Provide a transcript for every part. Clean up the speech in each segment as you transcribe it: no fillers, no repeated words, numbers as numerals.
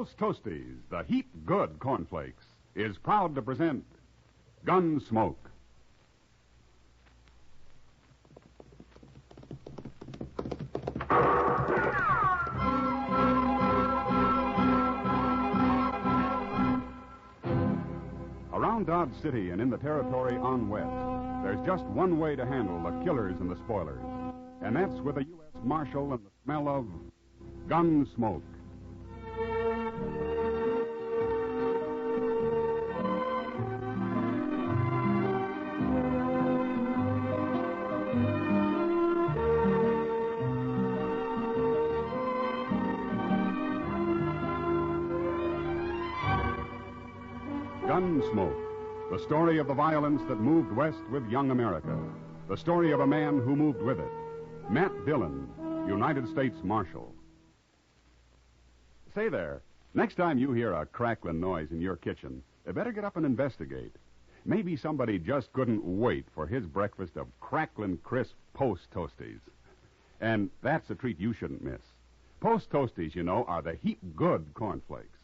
Post Toasties, the heat good cornflakes, is proud to present Gunsmoke. Around Dodge City and in the territory on west, there's just one way to handle the killers and the spoilers, and that's with a U.S. Marshal and the smell of Gunsmoke. Gunsmoke, the story of the violence that moved west with young America. The story of a man who moved with it. Matt Dillon, United States Marshal. Say there, next time you hear a crackling noise in your kitchen, you better get up and investigate. Maybe somebody just couldn't wait for his breakfast of crackling crisp Post Toasties. And that's a treat you shouldn't miss. Post Toasties, you know, are the heap good cornflakes.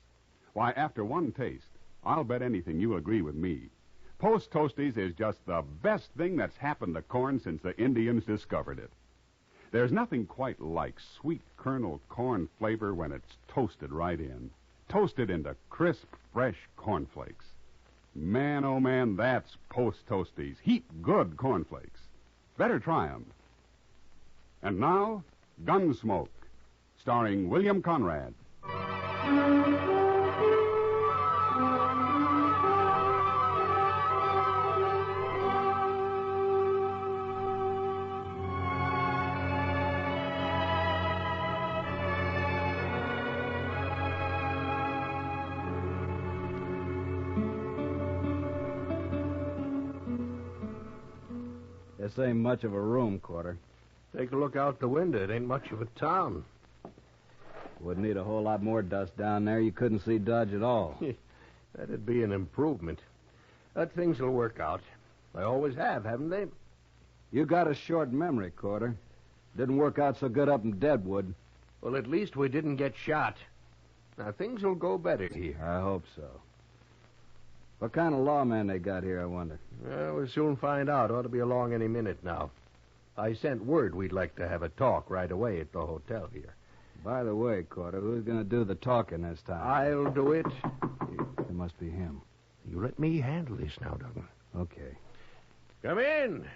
Why, after one taste, I'll bet anything you'll agree with me. Post Toasties is just the best thing that's happened to corn since the Indians discovered it. There's nothing quite like sweet kernel corn flavor when it's toasted right in. Toasted into crisp, fresh cornflakes. Man, oh man, that's Post Toasties. Heap good cornflakes. Better try 'em. And now, Gunsmoke, starring William Conrad. This ain't much of a room, Quarter. Take a look out the window. It ain't much of a town. Would need a whole lot more dust down there. You couldn't see Dodge at all. That'd be an improvement. But things will work out. They always have, haven't they? You got a short memory, Quarter. Didn't work out so good up in Deadwood. Well, at least we didn't get shot. Now, things will go better here. I hope so. What kind of lawman they got here, I wonder? Well, we'll soon find out. Ought to be along any minute now. I sent word we'd like to have a talk right away at the hotel here. By the way, Quarter, who's going to do the talking this time? I'll do it. It must be him. You let me handle this now, Duggan. Okay. Come in.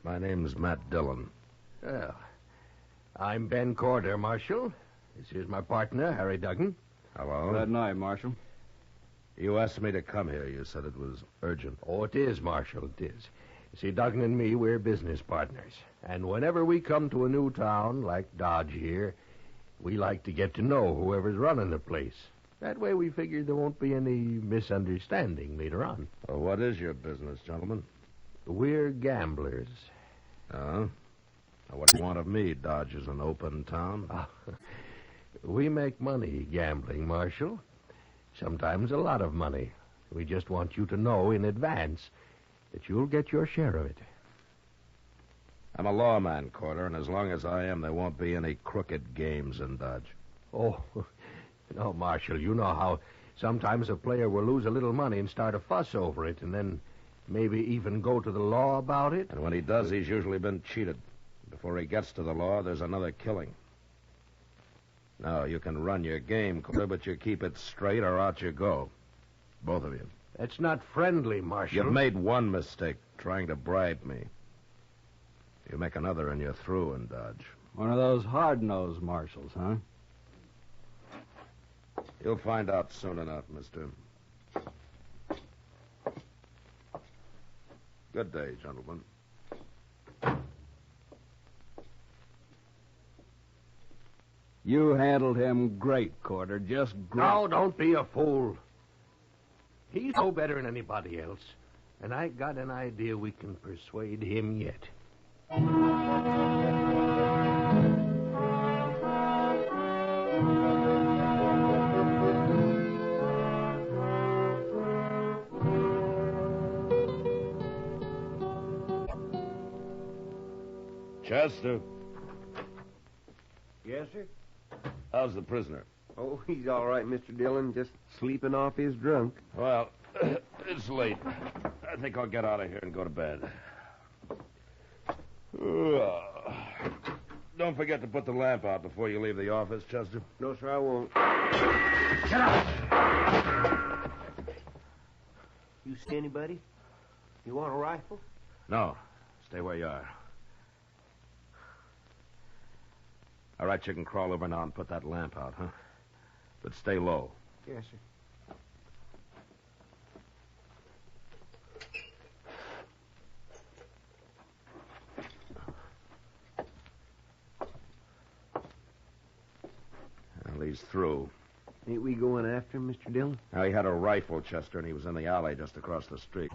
My name's Matt Dillon. Well, I'm Ben Corder, Marshal. This is my partner, Harry Duggan. Hello. Good night, Marshal. You asked me to come here. You said it was urgent. Oh, it is, Marshal, it is. You see, Duggan and me, we're business partners. And whenever we come to a new town, like Dodge here, we like to get to know whoever's running the place. That way we figure there won't be any misunderstanding later on. Well, what is your business, gentlemen? We're gamblers. Oh? What do you want of me? Dodge is an open town. We make money gambling, Marshal. Sometimes a lot of money. We just want you to know in advance that you'll get your share of it. I'm a lawman, Corder, and as long as I am, there won't be any crooked games in Dodge. Oh, no, Marshal, you know how sometimes a player will lose a little money and start a fuss over it, and then maybe even go to the law about it. And when he does, he's usually been cheated. Before he gets to the law, there's another killing. Now, you can run your game, Corder, but you keep it straight or out you go. Both of you. That's not friendly, Marshal. You've made one mistake, trying to bribe me. You make another and you're through in Dodge. One of those hard-nosed marshals, huh? You'll find out soon enough, mister. Good day, gentlemen. You handled him great, Corder. Just great. Now, don't be a fool. He's no better than anybody else. And I got an idea we can persuade him yet. Chester, Yes, sir? how's the prisoner? Oh, he's all right, Mr. Dillon. Just sleeping off his drunk. Well, it's late. I think I'll get out of here and go to bed. Don't forget to put the lamp out before you leave the office, Chester. No, sir, I won't. Get out! You see anybody? You want a rifle? No. Stay where you are. All right, you can crawl over now and put that lamp out, huh? But stay low. Yes, sir. Well, he's through. Ain't we going after him, Mr. Dillon? Now, he had a rifle, Chester, and he was in the alley just across the street.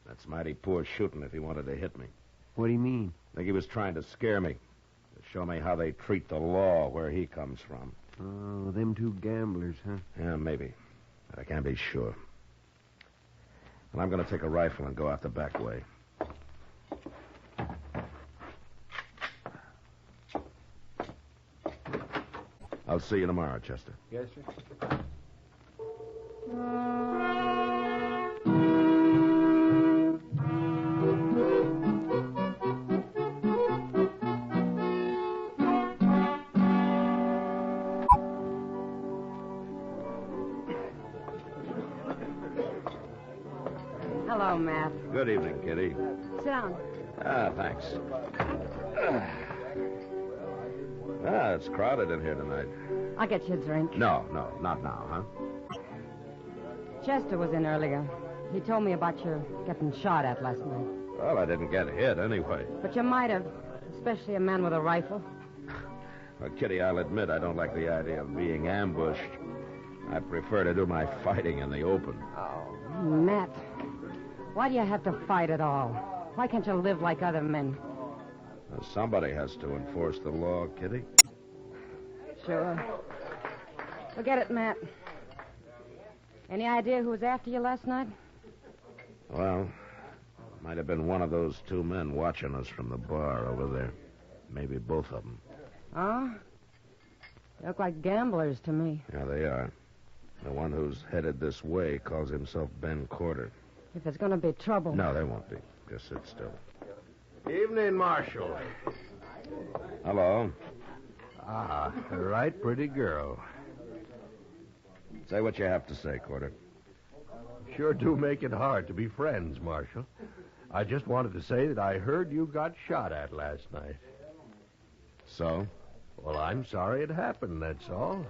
That's mighty poor shooting if he wanted to hit me. What do you mean? I think he was trying to scare me, to show me how they treat the law where he comes from. Oh, them two gamblers, huh? Yeah, maybe. But I can't be sure. And I'm going to take a rifle and go out the back way. I'll see you tomorrow, Chester. Yes, sir. Hello, Matt. Good evening, Kitty. Sit down. Thanks. It's crowded in here tonight. I'll get you a drink. No, not now, huh? Chester was in earlier. He told me about your getting shot at last night. Well, I didn't get hit anyway. But you might have, especially a man with a rifle. Well, Kitty, I'll admit I don't like the idea of being ambushed. I prefer to do my fighting in the open. Oh, Matt. Why do you have to fight at all? Why can't you live like other men? Well, somebody has to enforce the law, Kitty. Sure. Forget it, Matt. Any idea who was after you last night? Well, might have been one of those two men watching us from the bar over there. Maybe both of them. Oh? They look like gamblers to me. Yeah, they are. The one who's headed this way calls himself Ben Corder. If there's going to be trouble... No, there won't be. Just sit still. Evening, Marshal. Hello. Ah, a right pretty girl. Say what you have to say, Corder. Sure do make it hard to be friends, Marshal. I just wanted to say that I heard you got shot at last night. So? Well, I'm sorry it happened, that's all.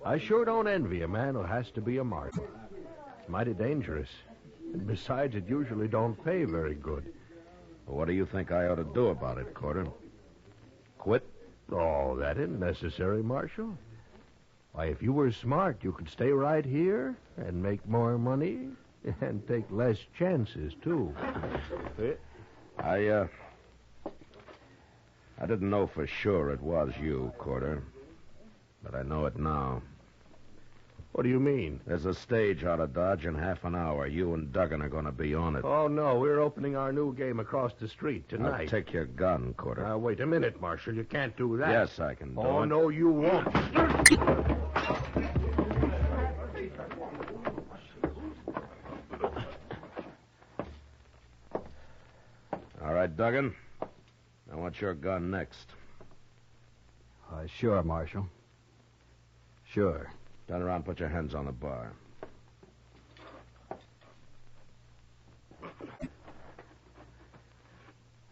I sure don't envy a man who has to be a marshal. It's mighty dangerous. And besides, it usually don't pay very good. Well, what do you think I ought to do about it, Corder? Quit? Oh, that isn't necessary, Marshal. Why, if you were smart, you could stay right here and make more money and take less chances, too. I didn't know for sure it was you, Corder. But I know it now. What do you mean? There's a stage out of Dodge in half an hour. You and Duggan are going to be on it. Oh, no, we're opening our new game across the street tonight. I'll take your gun, Corder. Now, wait a minute, Marshal. You can't do that. Yes, I can do Oh, it. no, you won't. All right, Duggan. I want your gun next. Sure, Marshal. Sure. Turn around and put your hands on the bar.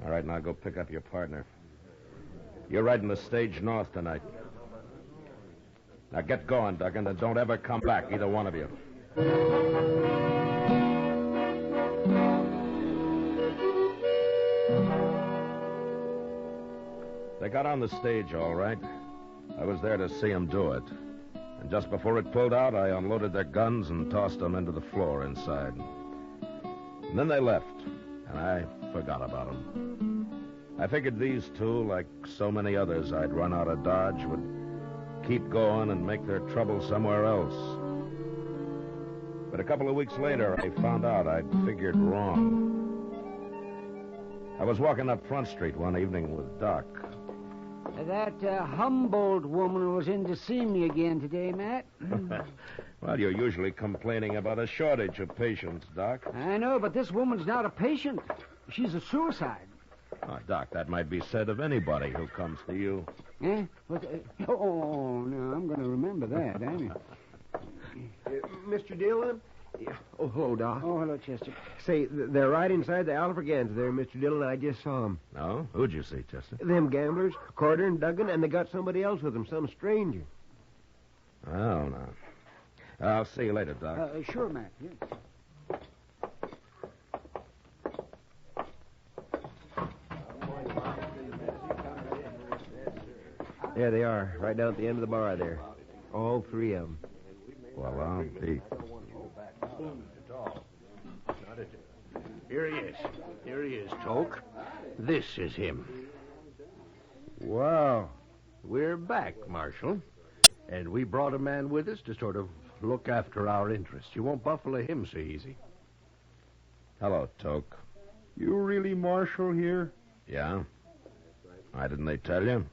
All right, now go pick up your partner. You're riding the stage north tonight. Now get going, Duggan, and don't ever come back, either one of you. They got on the stage, all right. I was there to see them do it. And just before it pulled out, I unloaded their guns and tossed them into the floor inside. And then they left, and I forgot about them. I figured these two, like so many others I'd run out of Dodge, would keep going and make their trouble somewhere else. But a couple of weeks later, I found out I'd figured wrong. I was walking up Front Street one evening with Doc. That Humboldt woman was in to see me again today, Matt. Well, you're usually complaining about a shortage of patients, Doc. I know, but this woman's not a patient. She's a suicide. Oh, Doc, that might be said of anybody who comes to you. Eh? What, oh, no, I'm going to remember that, ain't I? Mr. Dillon? Oh, hello, Doc. Oh, hello, Chester. Say, they're right inside the Alfregans there, Mr. Dillon. I just saw them. No? Who'd you see, Chester? Them gamblers, Carter and Duggan, and they got somebody else with them, some stranger. Oh, no. I'll see you later, Doc. Sure, Matt, yes. There they are, right down at the end of the bar there. All three of them. Well, I'll be. Here he is. Here he is, Toke. This is him. Wow. We're back, Marshal. And we brought a man with us to sort of look after our interests. You won't buffalo him so easy. Hello, Toke. You really Marshal here? Yeah? Why didn't they tell you?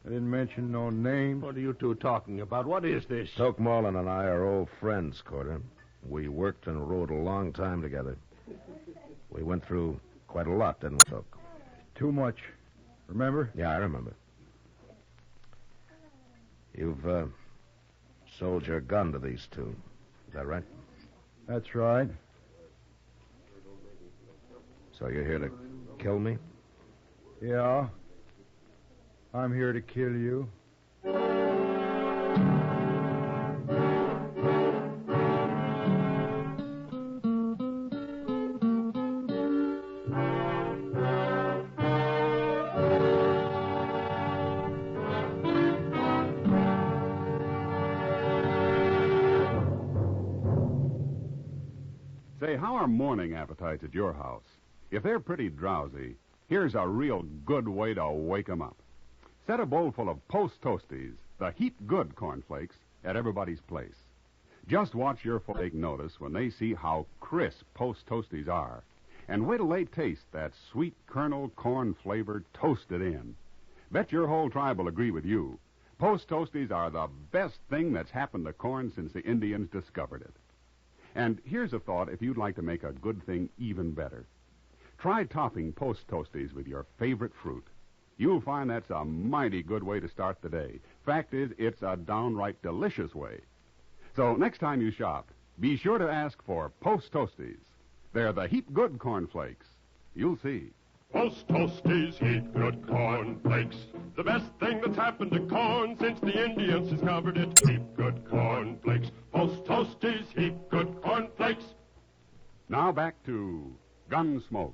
I didn't mention no name. What are you two talking about? What is this? Toke Marlin and I are old friends, Carter. We worked and rode a long time together. We went through quite a lot, didn't we, Toke? Too much. Remember? Yeah, I remember. You've sold your gun to these two. Is that right? That's right. So you're here to kill me? Yeah. I'm here to kill you. Say, how are morning appetites at your house? If they're pretty drowsy, here's a real good way to wake 'em up. Set a bowl full of Post Toasties, the heap good cornflakes, at everybody's place. Just watch your folk take notice when they see how crisp Post Toasties are. And wait till they taste that sweet kernel corn flavor toasted in. Bet your whole tribe will agree with you. Post Toasties are the best thing that's happened to corn since the Indians discovered it. And here's a thought if you'd like to make a good thing even better. Try topping Post Toasties with your favorite fruit. You'll find that's a mighty good way to start the day. Fact is, it's a downright delicious way. So next time you shop, be sure to ask for Post Toasties. They're the heap good cornflakes. You'll see. Post Toasties, heap good cornflakes. The best thing that's happened to corn since the Indians discovered it. Heap good cornflakes. Post Toasties, heap good cornflakes. Now back to Gunsmoke.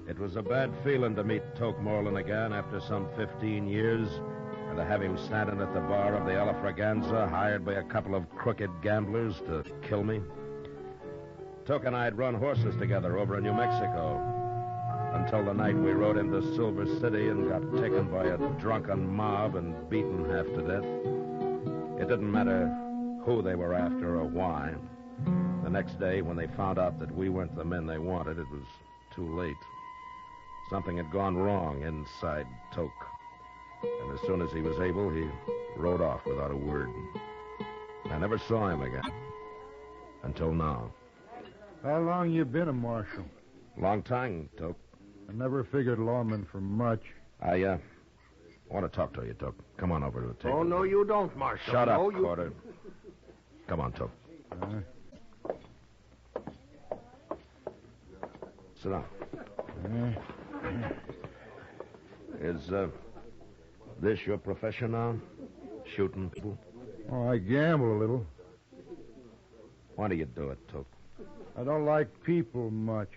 It was a bad feeling to meet Toke Marlin again after some 15 years and to have him standing at the bar of the Alfreganza, hired by a couple of crooked gamblers to kill me. Toke and I had run horses together over in New Mexico until the night we rode into Silver City and got taken by a drunken mob and beaten half to death. It didn't matter who they were after or why. The next day, when they found out that we weren't the men they wanted, it was too late. Something had gone wrong inside Toke. And as soon as he was able, he rode off without a word. I never saw him again. Until now. How long you been a marshal? Long time, Toke. I never figured lawman for much. I want to talk to you, Toke. Come on over to the table. Oh, no, you don't, Marshal. Shut up, No, you... Carter. Come on, Toke. Sit down. Is this your profession now? Shooting people? Oh, I gamble a little. Why do you do it, Toke? I don't like people much.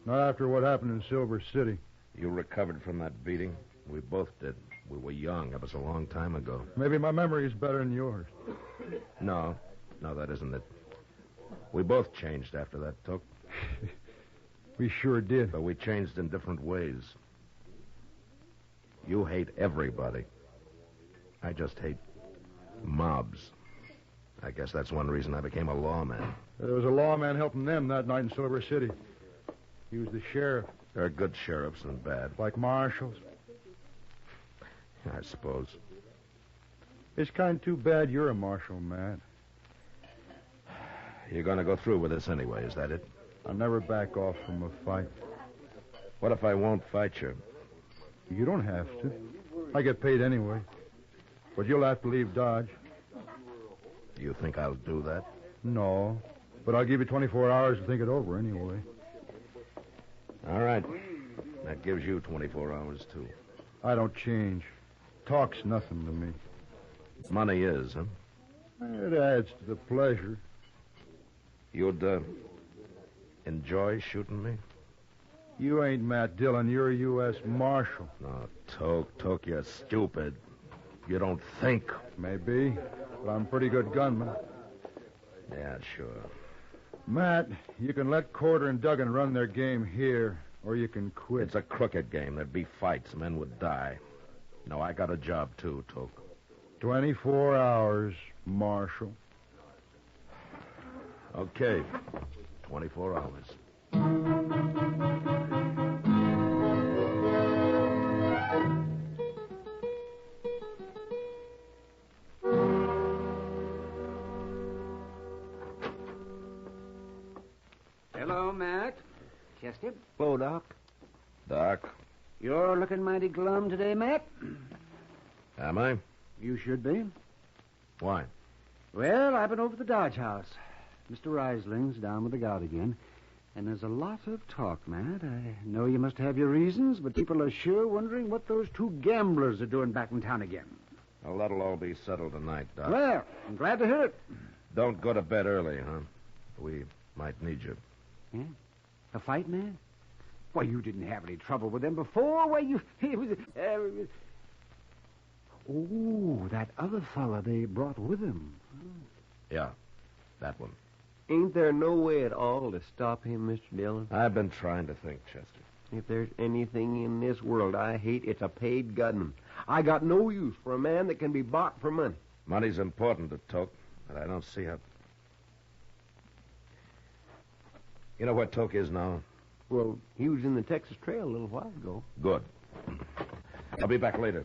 Not after what happened in Silver City. You recovered from that beating? We both did. We were young. That was a long time ago. Maybe my memory is better than yours. No, that isn't it. We both changed after that, Toke. We sure did. But we changed in different ways. You hate everybody. I just hate mobs. I guess that's one reason I became a lawman. There was a lawman helping them that night in Silver City. He was the sheriff. There are good sheriffs and bad. Like marshals. I suppose. It's kind of too bad you're a marshal, Matt. You're going to go through with this anyway, is that it? I'll never back off from a fight. What if I won't fight you? You don't have to. I get paid anyway. But you'll have to leave Dodge. You think I'll do that? No. But I'll give you 24 hours to think it over anyway. All right. That gives you 24 hours, too. I don't change. Talk's nothing to me. Money is, huh? It adds to the pleasure. You'd, enjoy shooting me? You ain't Matt Dillon. You're a U.S. Marshal. No, Toke, you're stupid. You don't think. Maybe, but I'm a pretty good gunman. Yeah, sure. Matt, you can let Corder and Duggan run their game here, or you can quit. It's a crooked game. There'd be fights. Men would die. No, I got a job, too, Toke. 24 hours, Marshal. Okay. 24 hours. Hello, Matt. Chester. Hello, Doc. Doc, You're looking mighty glum today, Matt. am I? You should be. Why? Well, I've been over to the Dodge House. Mr. Reisling's down with the gout again. And there's a lot of talk, Matt. I know you must have your reasons, but people are sure wondering what those two gamblers are doing back in town again. Well, that'll all be settled tonight, Doc. Well, I'm glad to hear it. Don't go to bed early, huh? We might need you. Yeah? A fight, man? Why, you didn't have any trouble with them before. Why, you... It was, oh, that other fella they brought with him. Yeah, that one. Ain't there no way at all to stop him, Mr. Dillon? I've been trying to think, Chester. If there's anything in this world I hate, it's a paid gunman. I got no use for a man that can be bought for money. Money's important to Toke, but I don't see how... You know where Toke is now? Well, he was in the Texas Trail a little while ago. Good. I'll be back later.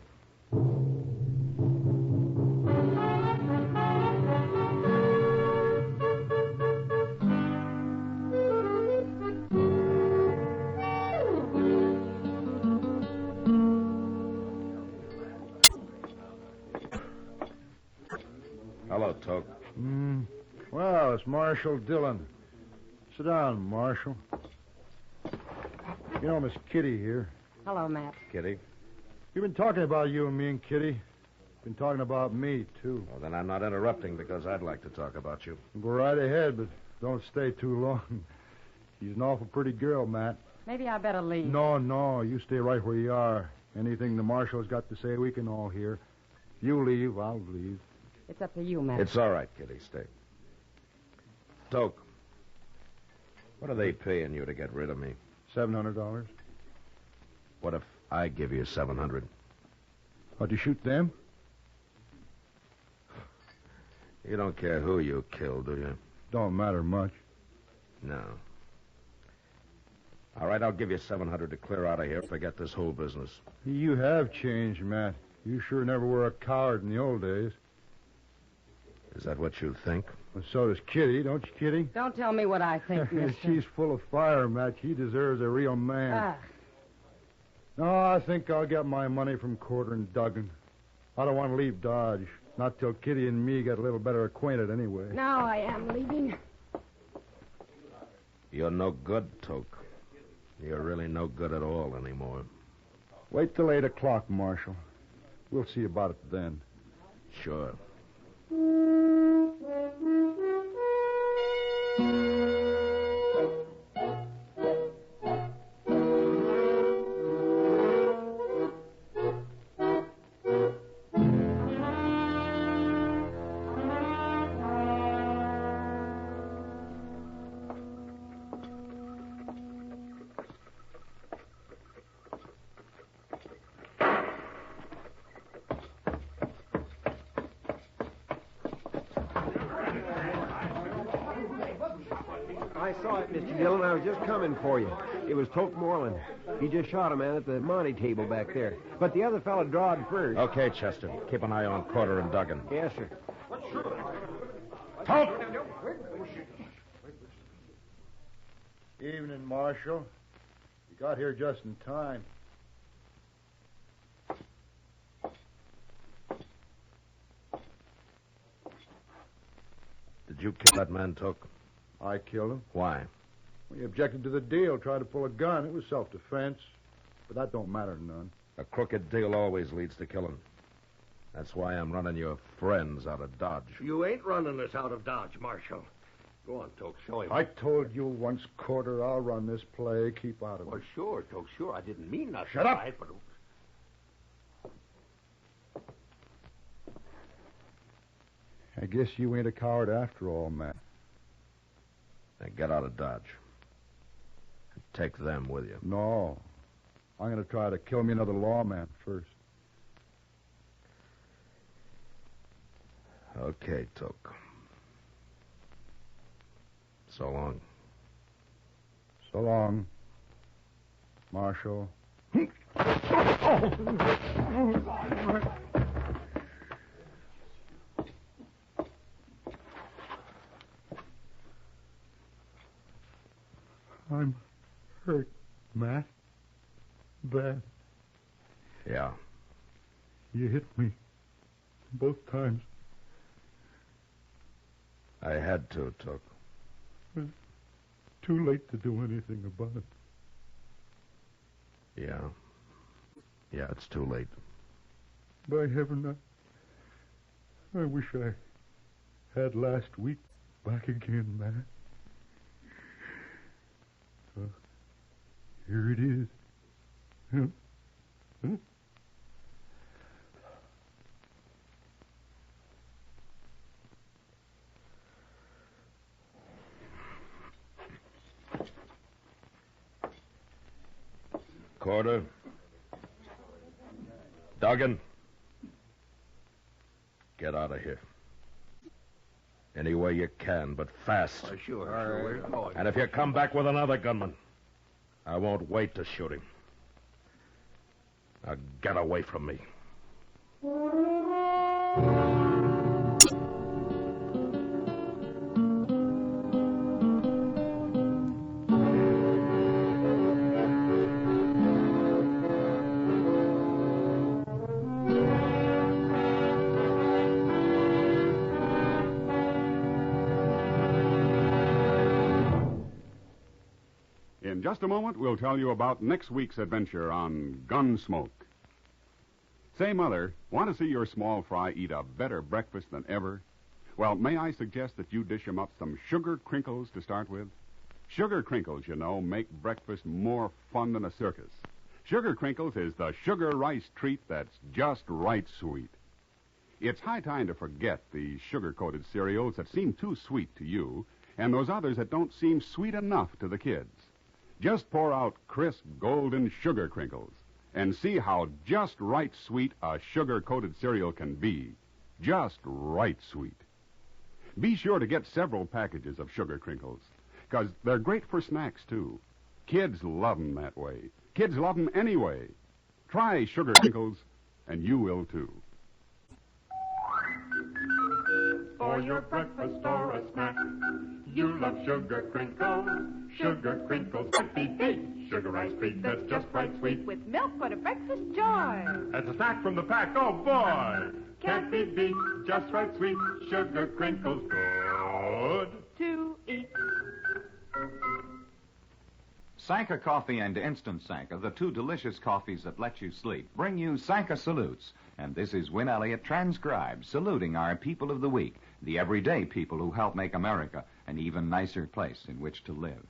Hello, Toke. Well, it's Marshal Dillon. Sit down, Marshal. You know, Miss Kitty here. Hello, Matt. Kitty? You've been talking about you and me and Kitty. Been talking about me, too. Well, then I'm not interrupting because I'd like to talk about you. Go right ahead, but don't stay too long. She's an awful pretty girl, Matt. Maybe I better leave. No, you stay right where you are. Anything the Marshal's got to say, we can all hear. You leave, I'll leave. It's up to you, Matt. It's all right, Kitty. Stay. Toke, what are they paying you to get rid of me? $700. What if I give you $700? How'd you shoot them? You don't care who you kill, do you? Don't matter much. No. All right, I'll give you $700 to clear out of here. Forget this whole business. You have changed, Matt. You sure never were a coward in the old days. Is that what you think? Well, so does Kitty, don't you, Kitty? Don't tell me what I think, mister. She's full of fire, Matt. She deserves a real man. Ah, No, I think I'll get my money from Corder and Duggan. I don't want to leave Dodge. Not till Kitty and me get a little better acquainted anyway. now I am leaving. You're no good, Toke. You're really no good at all anymore. Wait till 8 o'clock, Marshal. We'll see about it then. Sure. I saw it, Mr. Dillon. I was just coming for you. It was Toke Moreland. He just shot a man at the Monte table back there. But the other fellow drawed first. Okay, Chester. Keep an eye on Porter and Duggan. Yes, sir. Toke! Evening, Marshal. You got here just in time. Did you kill that man, Toke? I killed him. Why? He objected to the deal, tried to pull a gun. It was self-defense. But that don't matter none. A crooked deal always leads to killing. That's why I'm running your friends out of Dodge. You ain't running us out of Dodge, Marshal. Go on, Toke, show him. I told you once, Quarter, I'll run this play. Keep out of it. Well, sure, Toke, sure. I didn't mean nothing. Shut up! Right, but... I guess you ain't a coward after all, Matt. Then get out of Dodge. And take them with you. No. I'm going to try to kill me another lawman first. Okay, Toke. So long. So long, Marshal. I'm hurt, Matt. Bad. Yeah. You hit me both times. I had to, Toke. It's too late to do anything about it. Yeah. Yeah, it's too late. By heaven, I wish I had last week back again, Matt. Here it is. Huh? Quarter. Duggan. Get out of here. Any way you can, but fast. Sure, we're going. And if you come back with another gunman, I won't wait to shoot him. Now get away from me. In just a moment, we'll tell you about next week's adventure on Gunsmoke. Say, Mother, want to see your small fry eat a better breakfast than ever? Well, may I suggest that you dish 'em up some sugar crinkles to start with? Sugar crinkles, you know, make breakfast more fun than a circus. Sugar crinkles is the sugar rice treat that's just right sweet. It's high time to forget the sugar-coated cereals that seem too sweet to you and those others that don't seem sweet enough to the kids. Just pour out crisp, golden sugar crinkles and see how just right sweet a sugar-coated cereal can be. Just right sweet. Be sure to get several packages of sugar crinkles, because they're great for snacks, too. Kids love 'em that way. Kids love 'em anyway. Try sugar crinkles, and you will, too. For your breakfast or a snack, you love sugar crinkles. Sugar crinkles can't be beat. Sugar ice treat that's just right sweet. With milk for the breakfast joy. As a snack from the pack, oh boy! Can't be beat, just right sweet. Sugar crinkles good to eat. Sanka Coffee and Instant Sanka, the two delicious coffees that let you sleep, bring you Sanka Salutes. And this is Win Elliott transcribed, saluting our people of the week, the everyday people who help make America an even nicer place in which to live.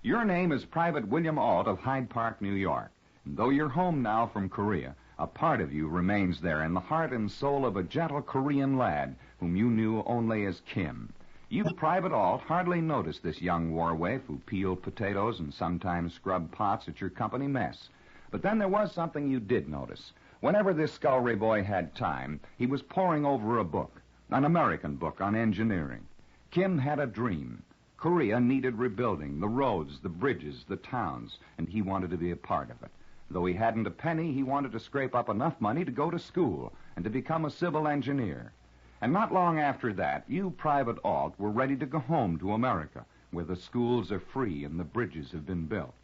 Your name is Private William Ault of Hyde Park, New York. And though you're home now from Korea, a part of you remains there in the heart and soul of a gentle Korean lad whom you knew only as Kim. You, Private Ault, hardly noticed this young war waif who peeled potatoes and sometimes scrubbed pots at your company mess. But then there was something you did notice. Whenever this scullery boy had time, he was poring over a book, an American book on engineering. Kim had a dream. Korea needed rebuilding, the roads, the bridges, the towns, and he wanted to be a part of it. Though he hadn't a penny, he wanted to scrape up enough money to go to school and to become a civil engineer. And not long after that, you, Private Alt, were ready to go home to America, where the schools are free and the bridges have been built.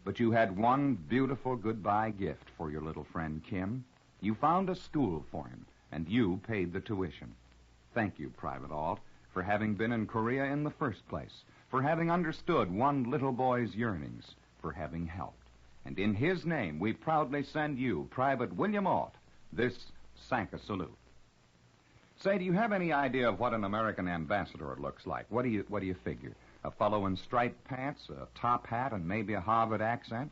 But you had one beautiful goodbye gift for your little friend Kim. You found a school for him, and you paid the tuition. Thank you, Private Alt, for having been in Korea in the first place, for having understood one little boy's yearnings, for having helped. And in his name, we proudly send you, Private William Alt, this Sanka salute. Say, do you have any idea of what an American ambassador looks like? What do you figure? A fellow in striped pants, a top hat, and maybe a Harvard accent?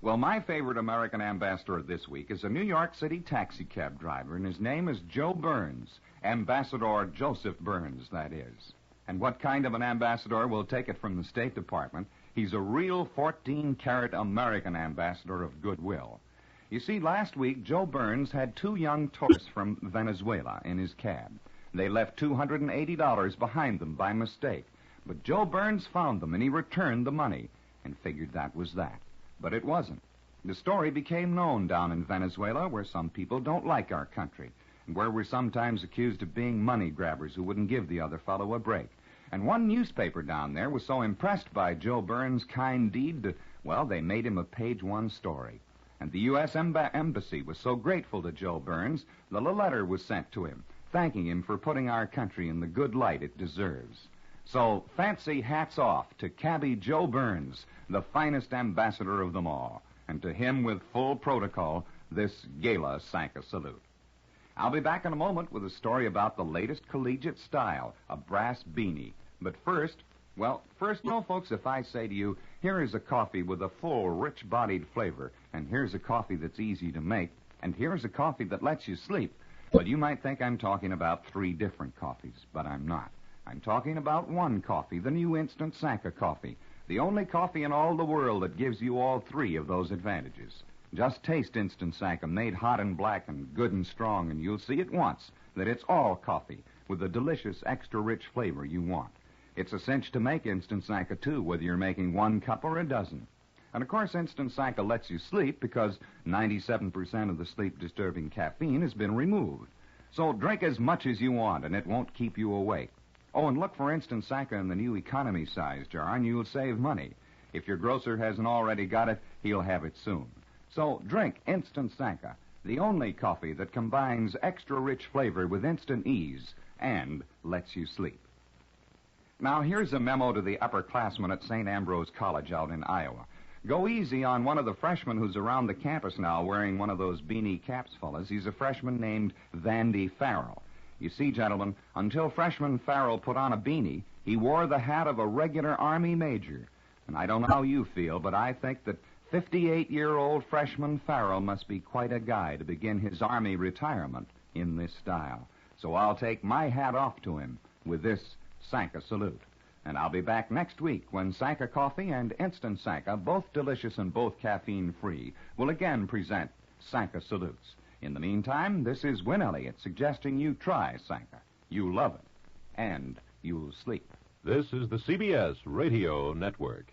Well, my favorite American ambassador this week is a New York City taxicab driver, and his name is Joe Burns. Ambassador Joseph Burns, that is. And what kind of an ambassador? We'll take it from the State Department. He's a real 14-carat American ambassador of goodwill. You see, last week, Joe Burns had two young tourists from Venezuela in his cab. They left $280 behind them by mistake. But Joe Burns found them, and he returned the money and figured that was that. But it wasn't. The story became known down in Venezuela, where some people don't like our country, and where we're sometimes accused of being money grabbers who wouldn't give the other fellow a break. And one newspaper down there was so impressed by Joe Burns' kind deed that, well, they made him a page-one story. And the U.S. Embassy was so grateful to Joe Burns that a letter was sent to him, thanking him for putting our country in the good light it deserves. So, fancy hats off to Cabby Joe Burns, the finest ambassador of them all, and to him with full protocol, this gala Sanka salute. I'll be back in a moment with a story about the latest collegiate style, a brass beanie. But first, folks, if I say to you, here is a coffee with a full, rich-bodied flavor, and here's a coffee that's easy to make, and here's a coffee that lets you sleep, well, you might think I'm talking about three different coffees, but I'm not. I'm talking about one coffee, the new Instant Sanka coffee, the only coffee in all the world that gives you all three of those advantages. Just taste Instant Sanka, made hot and black and good and strong, and you'll see at once that it's all coffee with the delicious, extra-rich flavor you want. It's a cinch to make Instant Sanka, too, whether you're making 1 cup or a dozen. And, of course, Instant Sanka lets you sleep because 97% of the sleep-disturbing caffeine has been removed. So drink as much as you want, and it won't keep you awake. Oh, and look for Instant Sanka in the new economy size jar, and you'll save money. If your grocer hasn't already got it, he'll have it soon. So drink Instant Sanka, the only coffee that combines extra-rich flavor with instant ease and lets you sleep. Now, here's a memo to the upperclassmen at St. Ambrose College out in Iowa. Go easy on one of the freshmen who's around the campus now wearing one of those beanie caps, fellas. He's a freshman named Vandy Farrell. You see, gentlemen, until freshman Farrell put on a beanie, he wore the hat of a regular Army major. And I don't know how you feel, but I think that 58-year-old freshman Farrell must be quite a guy to begin his Army retirement in this style. So I'll take my hat off to him with this Sanka salute. And I'll be back next week when Sanka Coffee and Instant Sanka, both delicious and both caffeine-free, will again present Sanka salutes. In the meantime, this is Win Elliott suggesting you try Sanka. You'll love it, and you'll sleep. This is the CBS Radio Network.